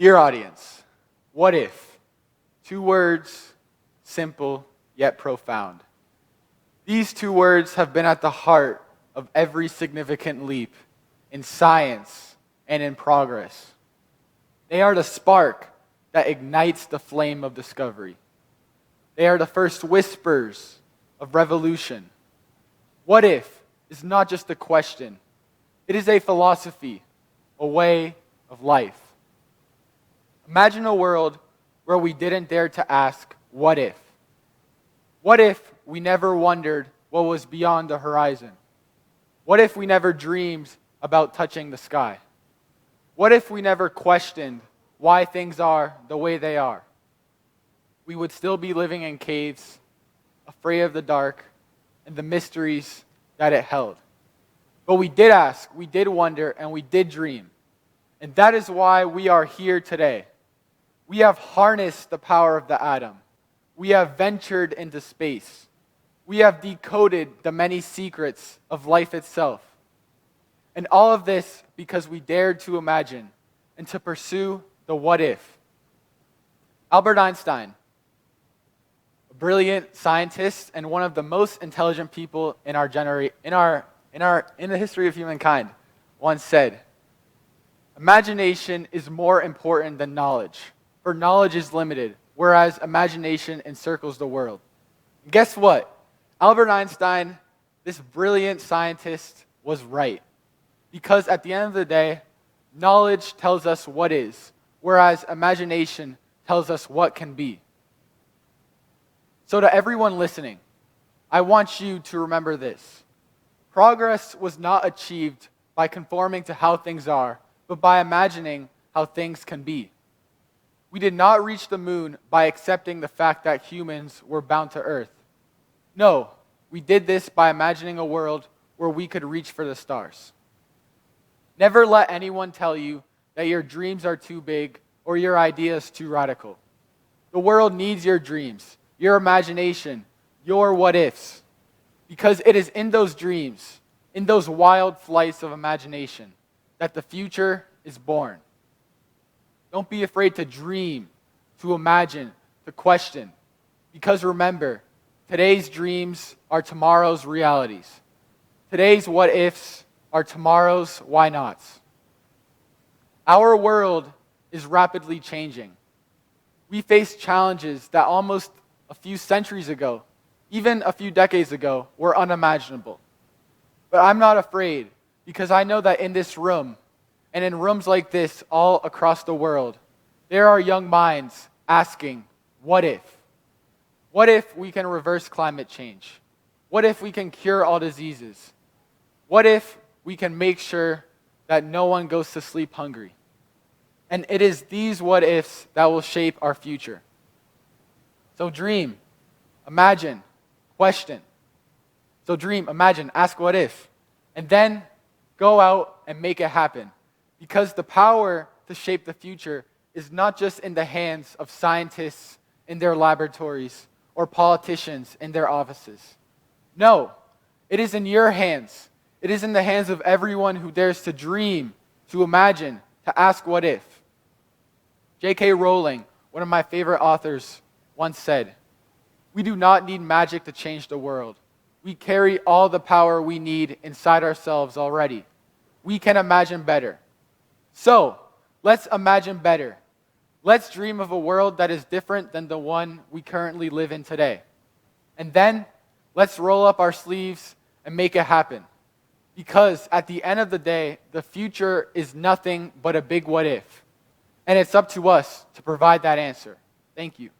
Dear audience, what if? 2 words, simple yet profound. These 2 words have been at the heart of every significant leap in science and in progress. They are the spark that ignites the flame of discovery. They are the first whispers of revolution. What if is not just a question, it is a philosophy, a way of life. Imagine a world where we didn't dare to ask, what if? What if we never wondered what was beyond the horizon? What if we never dreamed about touching the sky? What if we never questioned why things are the way they are? We would still be living in caves, afraid of the dark and the mysteries that it held. But we did ask, we did wonder, and we did dream. And that is why we are here today. We have harnessed the power of the atom. We have ventured into space. We have decoded the many secrets of life itself. And all of this because we dared to imagine and to pursue the what if. Albert Einstein, a brilliant scientist and one of the most intelligent people in the history of humankind, once said, "Imagination is more important than knowledge, for knowledge is limited, whereas imagination encircles the world." And guess what? Albert Einstein, this brilliant scientist, was right. Because at the end of the day, knowledge tells us what is, whereas imagination tells us what can be. So to everyone listening, I want you to remember this. Progress was not achieved by conforming to how things are, but by imagining how things can be. We did not reach the moon by accepting the fact that humans were bound to Earth. No, we did this by imagining a world where we could reach for the stars. Never let anyone tell you that your dreams are too big or your ideas too radical. The world needs your dreams, your imagination, your what ifs. Because it is in those dreams, in those wild flights of imagination, that the future is born. Don't be afraid to dream, to imagine, to question. Because remember, today's dreams are tomorrow's realities. Today's what ifs are tomorrow's why nots. Our world is rapidly changing. We face challenges that almost a few centuries ago, even a few decades ago, were unimaginable. But I'm not afraid, because I know that in this room, and in rooms like this all across the world, there are young minds asking, what if? What if we can reverse climate change? What if we can cure all diseases? What if we can make sure that no one goes to sleep hungry? And it is these what ifs that will shape our future. So dream, imagine, question. So dream, imagine, ask what if, and then go out and make it happen. Because the power to shape the future is not just in the hands of scientists in their laboratories or politicians in their offices. No, it is in your hands. It is in the hands of everyone who dares to dream, to imagine, to ask what if. J.K. Rowling, one of my favorite authors, once said, "We do not need magic to change the world. We carry all the power we need inside ourselves already. We can imagine better." So, let's imagine better. Let's dream of a world that is different than the one we currently live in today. And then, let's roll up our sleeves and make it happen. Because at the end of the day, the future is nothing but a big what if. And it's up to us to provide that answer. Thank you.